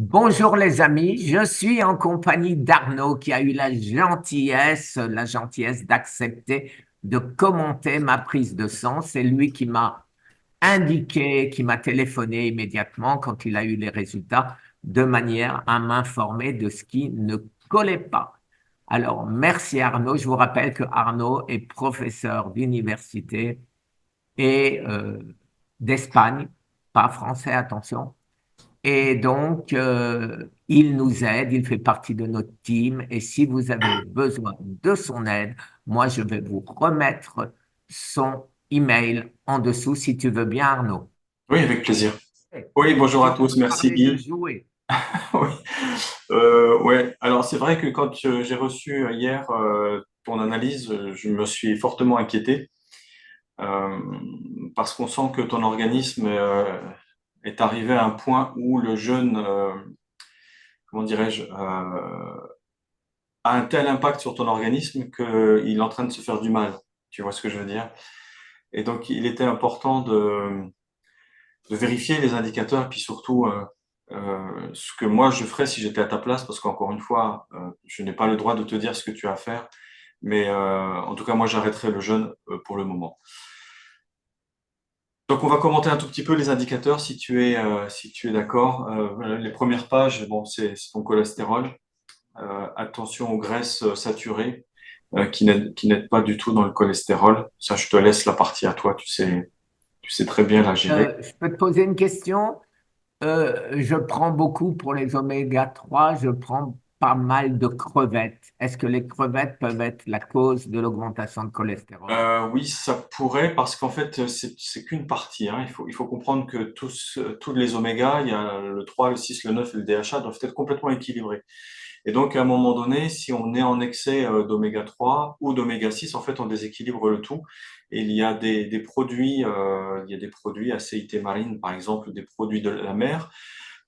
Bonjour les amis, je suis en compagnie d'Arnaud qui a eu la gentillesse d'accepter de commenter ma prise de sang. C'est lui qui m'a indiqué, qui m'a téléphoné immédiatement quand il a eu les résultats, de manière à m'informer de ce qui ne collait pas. Alors, merci Arnaud. Je vous rappelle que Arnaud est professeur d'université et d'Espagne, pas français, attention. Et donc, il nous aide, il fait partie de notre team. Et si vous avez besoin de son aide, moi, je vais vous remettre son email en dessous si tu veux bien, Arnaud. Oui, avec plaisir. Et Oui, bonjour à tu tous, m'avais merci parlé de Guy. jouer. Oui, ouais. Alors c'est vrai que quand j'ai reçu hier ton analyse, je me suis fortement inquiété euh, parce qu'on sent que ton organisme est arrivé à un point où le jeûne, comment dirais-je, a un tel impact sur ton organisme qu'il est en train de se faire du mal. Tu vois ce que je veux dire? Et donc il était important de vérifier les indicateurs et puis surtout ce que moi je ferais si j'étais à ta place, parce qu'encore une fois, je n'ai pas le droit de te dire ce que tu as à faire, mais en tout cas moi j'arrêterai le jeûne pour le moment. Donc on va commenter un tout petit peu les indicateurs si tu es d'accord. Les premières pages, bon, c'est ton cholestérol. Attention aux graisses saturées qui n'aident pas du tout dans le cholestérol. Ça, je te laisse la partie à toi, tu sais très bien la gérer. Je peux te poser une question? Je prends beaucoup pour les oméga 3. Je prends pas mal de crevettes. Est-ce que les crevettes peuvent être la cause de l'augmentation de cholestérol? Oui, ça pourrait, parce qu'en fait, c'est qu'une partie, hein. Il faut comprendre que tous les omégas, il y a le 3, le 6, le 9 et le DHA, doivent être complètement équilibrés. Et donc, à un moment donné, si on est en excès d'oméga 3 ou d'oméga 6, en fait, on déséquilibre le tout. Et il y a des produits acéité marine, par exemple, des produits de la mer,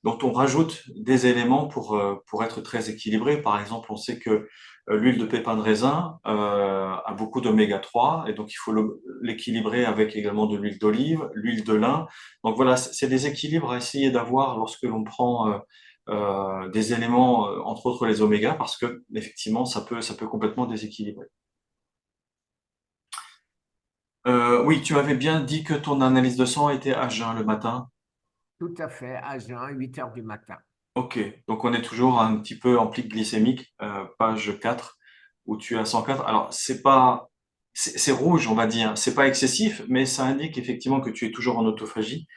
dont on rajoute des éléments pour être très équilibré. Par exemple, on sait que l'huile de pépin de raisin a beaucoup d'oméga 3 et donc il faut l'équilibrer avec également de l'huile d'olive, l'huile de lin. Donc voilà, c'est des équilibres à essayer d'avoir lorsque l'on prend des éléments, entre autres les oméga, parce que effectivement, ça peut complètement déséquilibrer. Oui, tu avais bien dit que ton analyse de sang était à jeun le matin. Tout à fait, à jeun, 8 heures du matin. Ok, donc on est toujours un petit peu en pic glycémique, page 4, où tu as 104. Alors, c'est rouge, on va dire. C'est pas excessif, mais ça indique effectivement que tu es toujours en autophagie.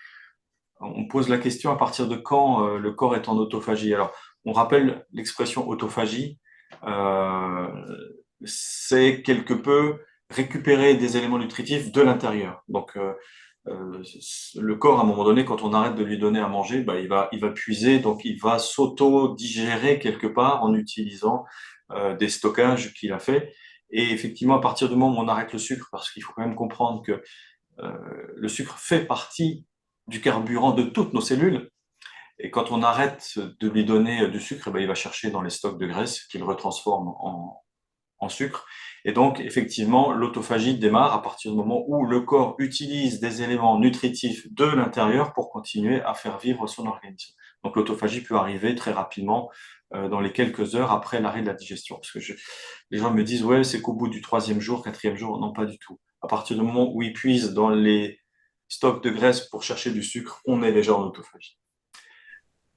On pose la question à partir de quand le corps est en autophagie. Alors, on rappelle l'expression autophagie. Euh, c'est quelque peu récupérer des éléments nutritifs de l'intérieur. Donc, le corps, à un moment donné, quand on arrête de lui donner à manger, bah, il va puiser, donc il va s'auto-digérer quelque part en utilisant des stockages qu'il a fait. Et effectivement, à partir du moment où on arrête le sucre, parce qu'il faut quand même comprendre que le sucre fait partie du carburant de toutes nos cellules, et quand on arrête de lui donner du sucre, eh ben, il va chercher dans les stocks de graisse qu'il retransforme en sucre. Et donc, effectivement, l'autophagie démarre à partir du moment où le corps utilise des éléments nutritifs de l'intérieur pour continuer à faire vivre son organisme. Donc, l'autophagie peut arriver très rapidement dans les quelques heures après l'arrêt de la digestion. Parce que les gens me disent, ouais, c'est qu'au bout du troisième jour, quatrième jour. Non, pas du tout. À partir du moment où ils puisent dans les stocks de graisse pour chercher du sucre, on est déjà en autophagie.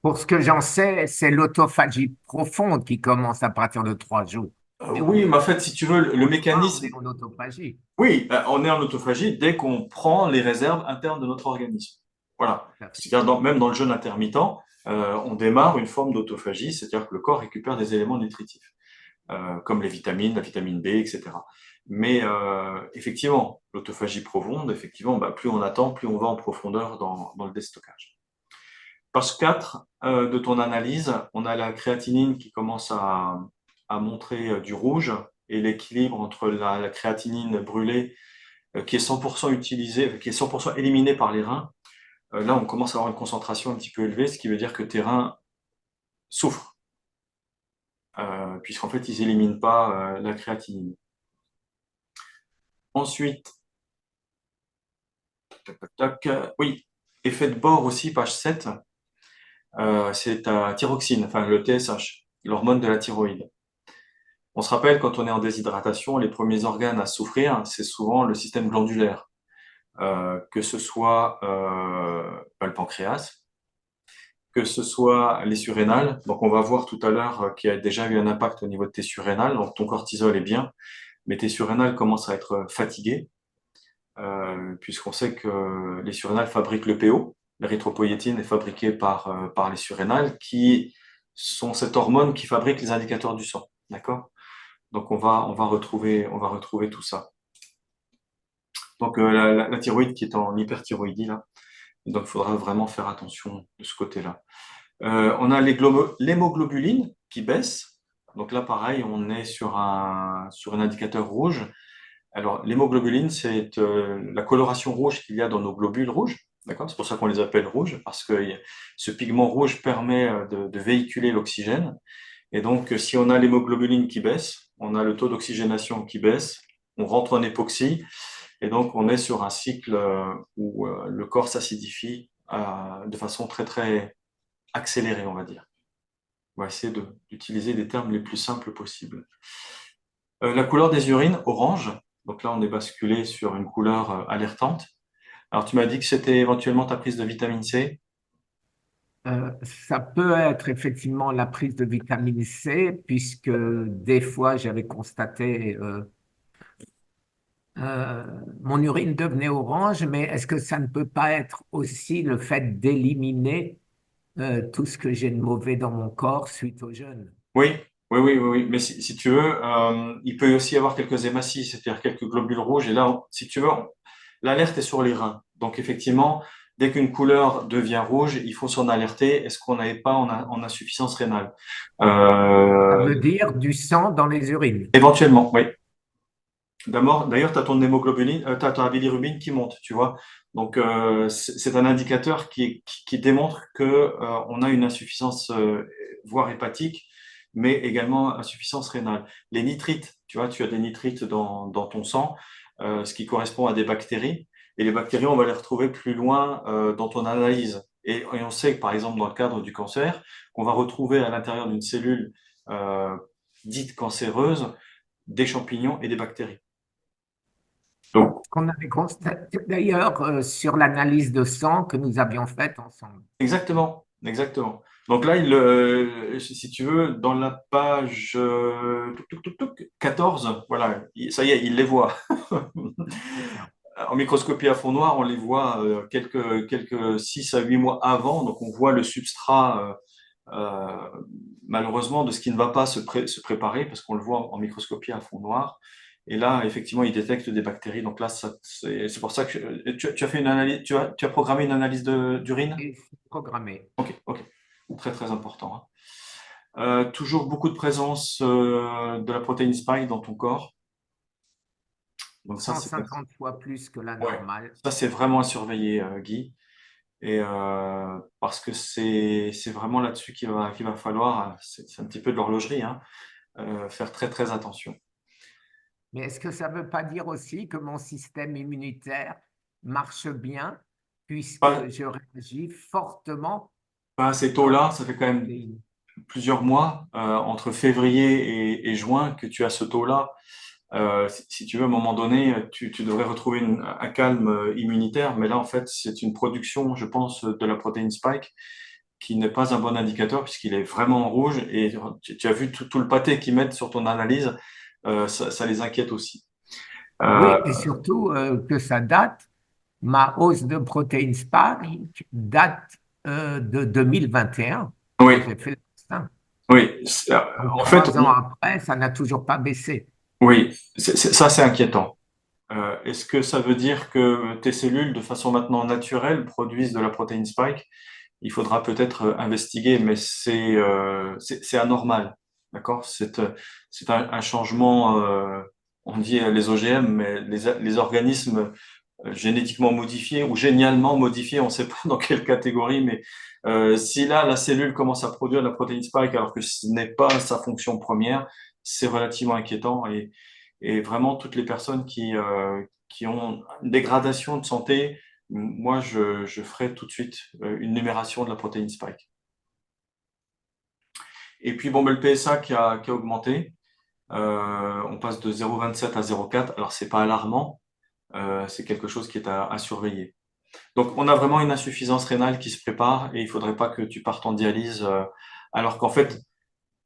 Pour ce que j'en sais, c'est l'autophagie profonde qui commence à partir de 3 jours. Mais Oui, mais en fait, si tu veux, le au départ, on mécanisme. est en autophagie. Oui, on est en autophagie dès qu'on prend les réserves internes de notre organisme. Voilà. Tout à fait. C'est-à-dire, même dans le jeûne intermittent, on démarre une forme d'autophagie, c'est-à-dire que le corps récupère des éléments nutritifs, comme les vitamines, la vitamine B, etc. Mais effectivement, l'autophagie profonde, effectivement, bah, plus on attend, plus on va en profondeur dans le déstockage. Page 4 de ton analyse, on a la créatinine qui commence à montrer du rouge et l'équilibre entre la créatinine brûlée qui est 100% utilisée, qui est 100% éliminée par les reins. Là, on commence à avoir une concentration un petit peu élevée, ce qui veut dire que tes reins souffrent, puisqu'en fait, ils éliminent pas la créatinine. Ensuite, tac, tac, tac, oui, effet de bord aussi, page 7. c'est ta thyroxine, enfin le TSH, l'hormone de la thyroïde. On se rappelle, quand on est en déshydratation, les premiers organes à souffrir, c'est souvent le système glandulaire, que ce soit le pancréas, que ce soit les surrénales. Donc, on va voir tout à l'heure qu'il y a déjà eu un impact au niveau de tes surrénales. Donc, ton cortisol est bien, mais tes surrénales commencent à être fatiguées, puisqu'on sait que les surrénales fabriquent le PO. L'érythropoïétine est fabriquée par les surrénales, qui sont cette hormone qui fabrique les indicateurs du sang. D'accord? Donc, on va retrouver tout ça. Donc, la thyroïde qui est en hyperthyroïdie, là. Donc, il faudra vraiment faire attention de ce côté-là. On a l'hémoglobine qui baisse. Donc là, pareil, on est sur un indicateur rouge. Alors, l'hémoglobine, c'est la coloration rouge qu'il y a dans nos globules rouges. D'accord? C'est pour ça qu'on les appelle rouges, parce que ce pigment rouge permet de véhiculer l'oxygène. Et donc, si on a l'hémoglobine qui baisse, on a le taux d'oxygénation qui baisse, on rentre en hypoxie, et donc on est sur un cycle où le corps s'acidifie de façon très, très accélérée, on va dire. On va essayer d'utiliser les termes les plus simples possibles. La couleur des urines, orange. Donc là, on est basculé sur une couleur alertante. Alors, tu m'as dit que c'était éventuellement ta prise de vitamine C. Ça peut être effectivement la prise de vitamine C, puisque des fois j'avais constaté mon urine devenait orange, mais est-ce que ça ne peut pas être aussi le fait d'éliminer tout ce que j'ai de mauvais dans mon corps suite au jeûne? Oui, oui, oui, oui, oui. Mais si tu veux, il peut aussi y avoir quelques hématies, c'est-à-dire quelques globules rouges. Et là, si tu veux, l'alerte est sur les reins. Donc, effectivement, dès qu'une couleur devient rouge, il faut s'en alerter. Est-ce qu'on n'avait pas en insuffisance rénale? Ça Euh, veut dire du sang dans les urines. Éventuellement, oui. D'ailleurs, tu as ton hémoglobine, tu as ta bilirubine qui monte, tu vois. Donc, c'est un indicateur qui démontre que on a une insuffisance, voire hépatique, mais également insuffisance rénale. Les nitrites, tu vois, tu as des nitrites dans ton sang, ce qui correspond à des bactéries. Et les bactéries, on va les retrouver plus loin dans ton analyse. Et on sait que, par exemple, dans le cadre du cancer, qu'on va retrouver à l'intérieur d'une cellule euh, dite cancéreuse des champignons et des bactéries. Donc, Qu'on avait constaté d'ailleurs sur l'analyse de sang que nous avions faite ensemble. exactement, exactement. Donc là, si tu veux, dans la page 14, voilà, ça y est, il les voit. C'est ça. En microscopie à fond noir, on les voit quelques 6 à 8 mois avant, donc on voit le substrat, malheureusement, de ce qui ne va pas se préparer, parce qu'on le voit en microscopie à fond noir. Et là, effectivement, il détecte des bactéries. Donc là, c'est pour ça que tu as fait une analyse, tu as programmé une analyse d'urine? Et c'est programmé. Ok, ok. Très, très important, hein. Toujours beaucoup de présence de la protéine spike dans ton corps. Donc ça, cent cinquante fois plus que la ouais. normale. Ça, c'est vraiment à surveiller, Guy. Et parce que c'est vraiment là-dessus qu'il va falloir, c'est un petit peu de l'horlogerie, hein, faire très, très attention. Mais est-ce que ça ne veut pas dire aussi que mon système immunitaire marche bien puisque Pas, je réagis fortement pas assez tôt quand là, ça fait quand même il plusieurs mois, entre février et juin, que tu as ce taux-là. Si tu veux, à un moment donné, tu devrais retrouver un calme immunitaire, mais là, en fait, c'est une production, je pense, de la protéine spike qui n'est pas un bon indicateur puisqu'il est vraiment en rouge et tu as vu tout le pâté qu'ils mettent sur ton analyse, ça les inquiète aussi. Euh, Oui, et surtout que ça date, ma hausse de protéines spike date de 2021 oui, quand j'ai fait le vaccin. oui. Donc, En fait, 3 ans après, ça n'a toujours pas baissé. oui, ça c'est inquiétant. Est-ce que ça veut dire que tes cellules, de façon maintenant naturelle, produisent de la protéine spike? Il faudra peut-être investiguer, mais c'est anormal, d'accord? C'est un changement, on dit les OGM, mais les organismes génétiquement modifiés ou génialement modifiés, on ne sait pas dans quelle catégorie, mais si là, la cellule commence à produire de la protéine spike alors que ce n'est pas sa fonction première, c'est relativement inquiétant et vraiment toutes les personnes qui ont une dégradation de santé, moi, je ferai tout de suite une numération de la protéine spike. Et puis, bon, ben, le PSA qui a augmenté. On passe de 0,27 à 0,4. Alors, c'est pas alarmant. C'est quelque chose qui est à surveiller. Donc, on a vraiment une insuffisance rénale qui se prépare et il faudrait pas que tu partes en dialyse, alors qu'en fait,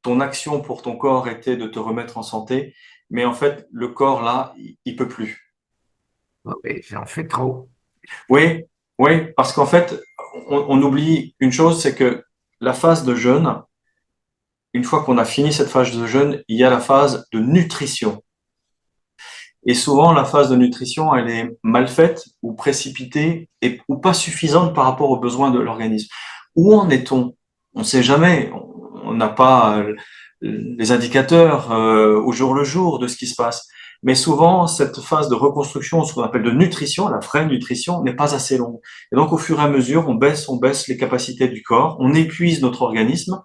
ton action pour ton corps était de te remettre en santé, mais en fait, le corps là, il peut plus. Oui, j'en fais trop. Oui, oui, parce qu'en fait, on oublie une chose, c'est que la phase de jeûne, une fois qu'on a fini cette phase de jeûne, il y a la phase de nutrition. Et souvent, la phase de nutrition, elle est mal faite ou précipitée ou pas suffisante par rapport aux besoins de l'organisme. Où en est-on? On ne sait jamais. On n'a pas les indicateurs au jour le jour de ce qui se passe. Mais souvent, cette phase de reconstruction, ce qu'on appelle de nutrition, la vraie nutrition, n'est pas assez longue. Et donc, au fur et à mesure, on baisse les capacités du corps, on épuise notre organisme,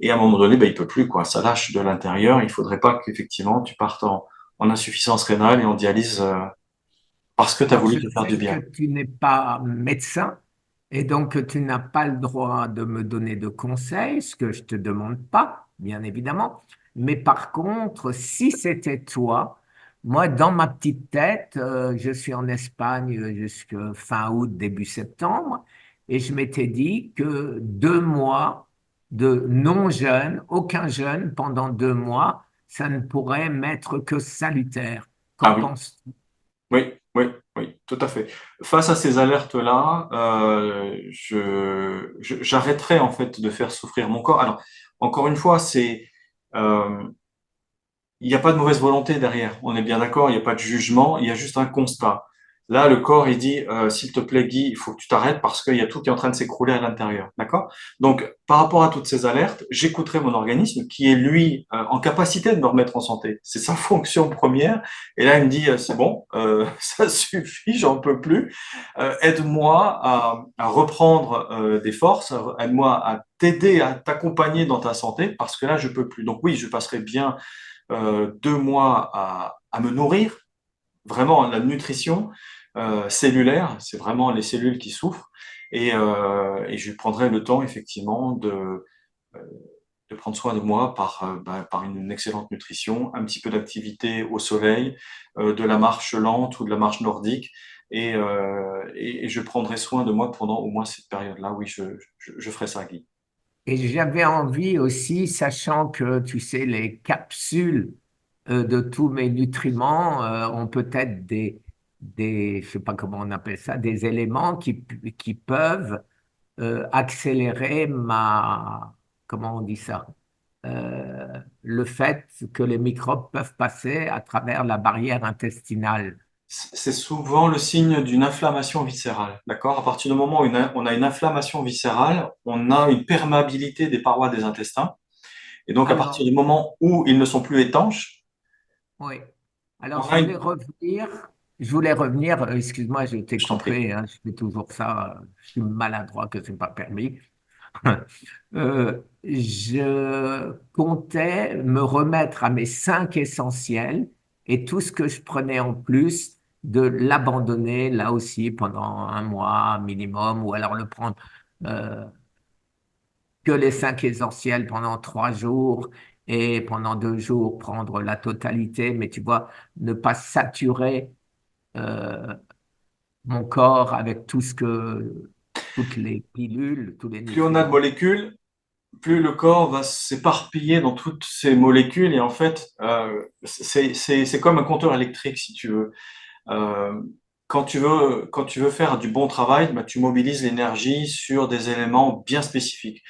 et à un moment donné, ben, il peut plus, quoi. Ça lâche de l'intérieur. Il faudrait pas qu'effectivement tu partes en insuffisance rénale et en dialyse parce que tu as Alors, voulu je te faire du sais que bien. tu n'es pas médecin et donc que tu n'as pas le droit de me donner de conseils, ce que je te demande pas, bien évidemment. Mais par contre, si c'était toi, moi, dans ma petite tête, je suis en Espagne jusqu'à fin août, début septembre, et je m'étais dit que 2 mois de non-jeûne, aucun jeûne pendant 2 mois, ça ne pourrait m'être que salutaire. Qu'en Ah oui, penses-tu? oui, oui, oui, tout à fait. Face à ces alertes-là, j'arrêterai en fait de faire souffrir mon corps. Alors, encore une fois, euh, il n'y a pas de mauvaise volonté derrière. On est bien d'accord, il n'y a pas de jugement, il y a juste un constat. Là, le corps, il dit, s'il te plaît, Guy, il faut que tu t'arrêtes parce qu'il y a tout qui est en train de s'écrouler à l'intérieur. D'accord? Donc, par rapport à toutes ces alertes, j'écouterai mon organisme qui est, lui, en capacité de me remettre en santé. C'est sa fonction première. Et là, il me dit, c'est bon, ça suffit, j'en peux plus. Aide-moi à reprendre des forces, aide-moi à t'aider, à t'accompagner dans ta santé parce que là, je peux plus. Donc oui, je passerai bien 2 mois à me nourrir, vraiment la nutrition cellulaire, c'est vraiment les cellules qui souffrent, et je prendrai le temps effectivement de prendre soin de moi par une excellente nutrition, un petit peu d'activité au soleil, de la marche lente ou de la marche nordique, et je prendrai soin de moi pendant au moins cette période-là. Oui, je ferai ça, Guy. Et j'avais envie aussi, sachant que, tu sais, les capsules de tous mes nutriments ont peut-être je sais pas comment on appelle ça, des éléments qui peuvent accélérer comment on dit ça, le fait que les microbes peuvent passer à travers la barrière intestinale. C'est souvent le signe d'une inflammation viscérale, d'accord? À partir du moment où on a une inflammation viscérale, on a une perméabilité des parois des intestins. Et donc, à partir Alors, du moment où ils ne sont plus étanches, oui. Alors, on a une... je voulais revenir, excuse-moi, je t'ai Je t'en prie. coupé, hein, je fais toujours ça, je suis maladroit que c'est pas permis. Je comptais me remettre à mes 5 essentiels et tout ce que je prenais en plus, de l'abandonner là aussi pendant un mois minimum, ou alors le prendre euh, que les 5 essentiels pendant 3 jours et pendant 2 jours prendre la totalité, mais tu vois, ne pas saturer euh, mon corps avec toutes les pilules, tous les Plus on a de nutriments. molécules, plus le corps va s'éparpiller dans toutes ces molécules. Et en fait, c'est comme un compteur électrique, si tu veux. Euh, quand tu veux faire du bon travail, bah, tu mobilises l'énergie sur des éléments bien spécifiques.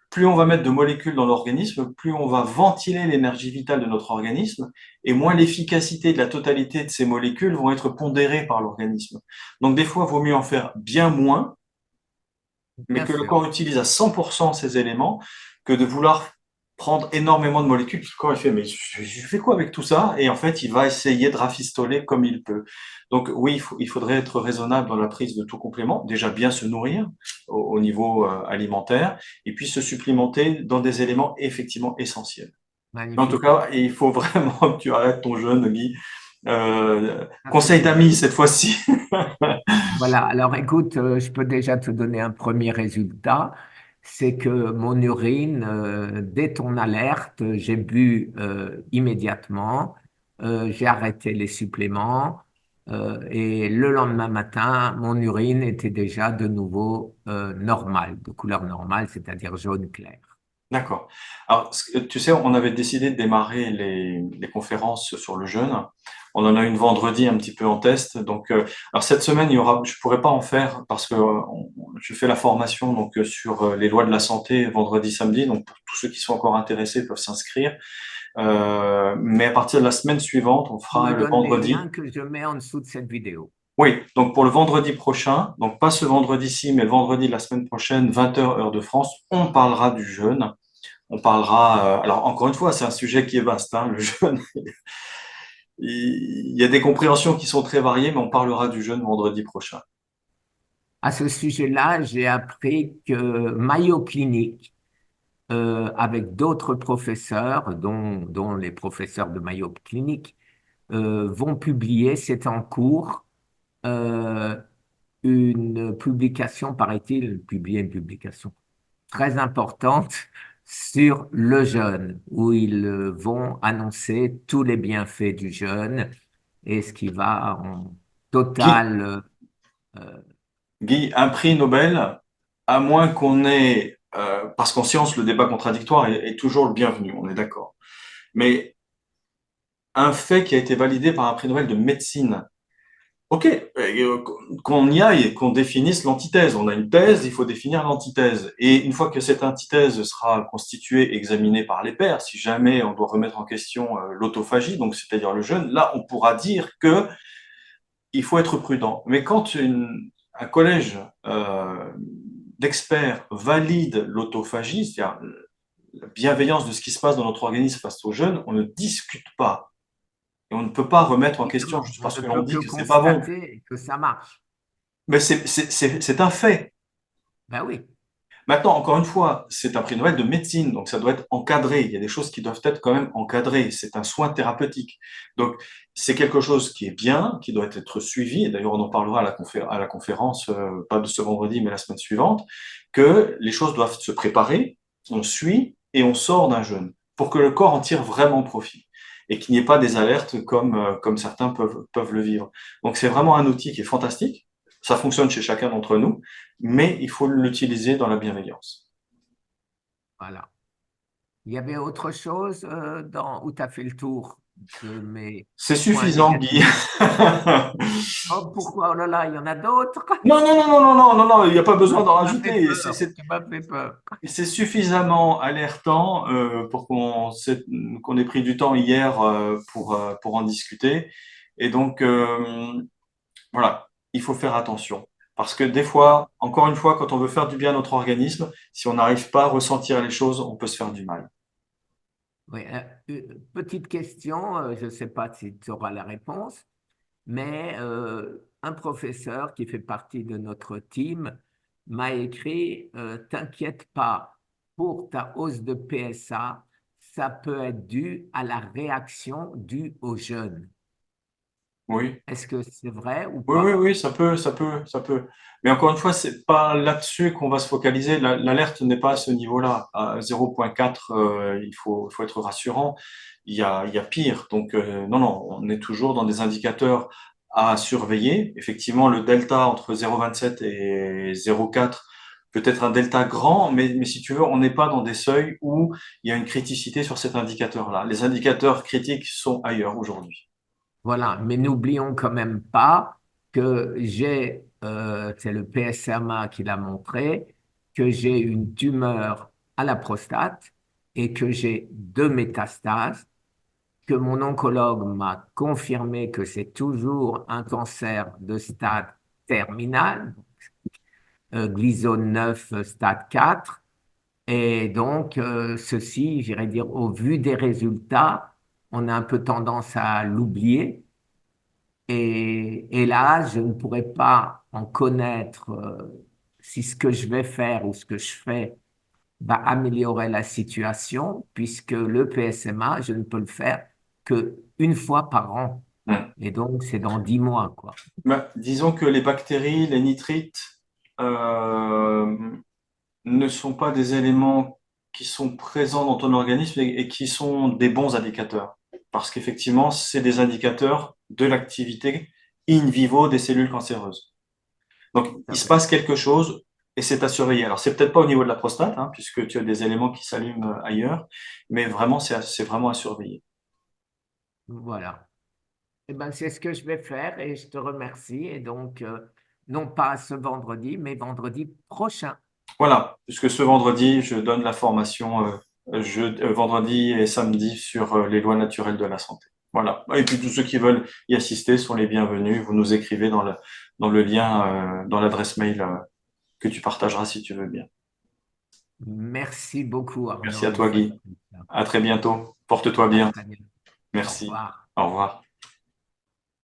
Plus on va mettre de molécules dans l'organisme, plus on va ventiler l'énergie vitale de notre organisme, et moins l'efficacité de la totalité de ces molécules vont être pondérées par l'organisme. Donc des fois, il vaut mieux en faire bien moins, mais Bien que le sûr. corps utilise à 100% ces éléments, que de vouloir prendre énormément de molécules. Le corps, il fait, mais je fais quoi avec tout ça? Et en fait, il va essayer de rafistoler comme il peut. Donc oui, il faudrait être raisonnable dans la prise de tout complément. Déjà bien se nourrir au niveau alimentaire, et puis se supplémenter dans des éléments effectivement essentiels. En tout Magnifique. cas, il faut vraiment que tu arrêtes ton jeûne, Guy. Conseil d'amis cette fois-ci. Voilà, alors écoute, je peux déjà te donner un premier résultat. c'est que mon urine, dès ton alerte, j'ai bu immédiatement, j'ai arrêté les suppléments et le lendemain matin, mon urine était déjà de nouveau normale, de couleur normale, c'est-à-dire jaune clair. D'accord. Alors, tu sais, on avait décidé de démarrer les conférences sur le jeûne. On en a une vendredi un petit peu en test. Donc, alors cette semaine, il y aura, je pourrais pas en faire parce que je fais la formation donc sur les lois de la santé vendredi, samedi. Donc, pour tous ceux qui sont encore intéressés peuvent s'inscrire. Mais à partir de la semaine suivante, on Tu fera me le donnes les liens vendredi. que je mets en dessous de cette vidéo. Oui, donc pour le vendredi prochain, donc pas ce vendredi-ci, mais le vendredi de la semaine prochaine, 20 h heure de France, on parlera du jeûne. On parlera, alors encore une fois, c'est un sujet qui est vaste, hein, le jeûne. Il y a des compréhensions qui sont très variées, mais on parlera du jeûne vendredi prochain. À ce sujet-là, j'ai appris que Mayo Clinic, avec d'autres professeurs, dont les professeurs de Mayo Clinic, vont publier, c'est en cours, euh, une publication, paraît-il, publier une publication très importante sur le jeûne, où ils vont annoncer tous les bienfaits du jeûne et ce qui va en Guy, total. euh, Guy, un prix Nobel, à moins qu'on ait, parce qu'en science, le débat contradictoire est toujours le bienvenu, on est d'accord. Mais un fait qui a été validé par un prix Nobel de médecine. Ok, qu'on y aille, qu'on définisse l'antithèse. On a une thèse, il faut définir l'antithèse. Et une fois que cette antithèse sera constituée, examinée par les pairs, si jamais on doit remettre en question l'autophagie, donc c'est-à-dire le jeûne, là on pourra dire que il faut être prudent. Mais quand un collège d'experts valide l'autophagie, c'est-à-dire la bienveillance de ce qui se passe dans notre organisme face au jeûne, on ne discute pas. Et on ne peut pas remettre en question Évidemment, juste on parce ne que l'on peut que dit que c'est pas bon. constater que ça marche. Mais c'est un fait. Ben oui. Maintenant, encore une fois, c'est un prix Nobel de médecine, donc ça doit être encadré. Il y a des choses qui doivent être quand même encadrées. C'est un soin thérapeutique. Donc, c'est quelque chose qui est bien, qui doit être suivi. Et d'ailleurs, on en parlera à la conférence, pas de ce vendredi, mais la semaine suivante, que les choses doivent se préparer, on suit et on sort d'un jeûne pour que le corps en tire vraiment profit et qu'il n'y ait pas des alertes comme certains peuvent le vivre. Donc, c'est vraiment un outil qui est fantastique. Ça fonctionne chez chacun d'entre nous, mais il faut l'utiliser dans la bienveillance. Voilà. Il y avait autre chose où tu as fait le tour de mes C'est points suffisant, Guy. négatifs. Oh, pourquoi? Oh là là, il y en a d'autres. Non, non, non, non, non, non, non, non, il n'y a pas besoin d'en Tu m'as fait rajouter. peur. Tu m'as fait peur. C'est suffisamment alertant pour qu'on ait pris du temps hier pour en discuter. Et donc, voilà, il faut faire attention. Parce que des fois, encore une fois, quand on veut faire du bien à notre organisme, si on n'arrive pas à ressentir les choses, on peut se faire du mal. Oui, petite question, je ne sais pas si tu auras la réponse, mais un professeur qui fait partie de notre team m'a écrit, t'inquiète pas, pour ta hausse de PSA, ça peut être dû à la réaction due au jeûne. Oui. Est-ce que c'est vrai ou Oui, oui, pas? oui, ça peut, ça peut, ça peut. Mais encore une fois, c'est pas là-dessus qu'on va se focaliser. L'alerte n'est pas à ce niveau-là. À 0,4, il faut être rassurant. Il y a pire. Donc, non, non, on est toujours dans des indicateurs à surveiller. Effectivement, le delta entre 0,27 et 0,4 peut être un delta grand, mais si tu veux, on n'est pas dans des seuils où il y a une criticité sur cet indicateur-là. Les indicateurs critiques sont ailleurs aujourd'hui. Voilà, mais n'oublions quand même pas que c'est le PSMA qui l'a montré, que j'ai une tumeur à la prostate et que j'ai deux métastases, que mon oncologue m'a confirmé que c'est toujours un cancer de stade terminal, glisone 9 stade 4. Et donc, ceci, j'irais dire, au vu des résultats, on a un peu tendance à l'oublier. Et là, je ne pourrais pas en connaître si ce que je vais faire ou ce que je fais va améliorer la situation, puisque le PSMA, je ne peux le faire que une fois par an. Hmm. Et donc, c'est dans 10 mois, quoi. Disons que les bactéries, les nitrites, euh, ne sont pas des éléments qui sont présents dans ton organisme et qui sont des bons indicateurs. Parce qu'effectivement, c'est des indicateurs de l'activité in vivo des cellules cancéreuses. Donc, Tout il à se fait. passe quelque chose et c'est à surveiller. Alors, c'est peut-être pas au niveau de la prostate, hein, puisque tu as des éléments qui s'allument ailleurs, mais vraiment, c'est vraiment à surveiller. Voilà. Eh ben, c'est ce que je vais faire et je te remercie. Et donc, non pas ce vendredi, mais vendredi prochain. Voilà, puisque ce vendredi, je donne la formation vendredi et samedi sur les lois naturelles de la santé. Voilà. Et puis tous ceux qui veulent y assister sont les bienvenus. Vous nous écrivez dans le lien, dans l'adresse mail que tu partageras si tu veux bien. Merci beaucoup, Merci Arnaud, à une toi, fois de Guy. plus. À très bientôt. Porte-toi À bien. très bientôt. Au Merci. revoir. Au revoir.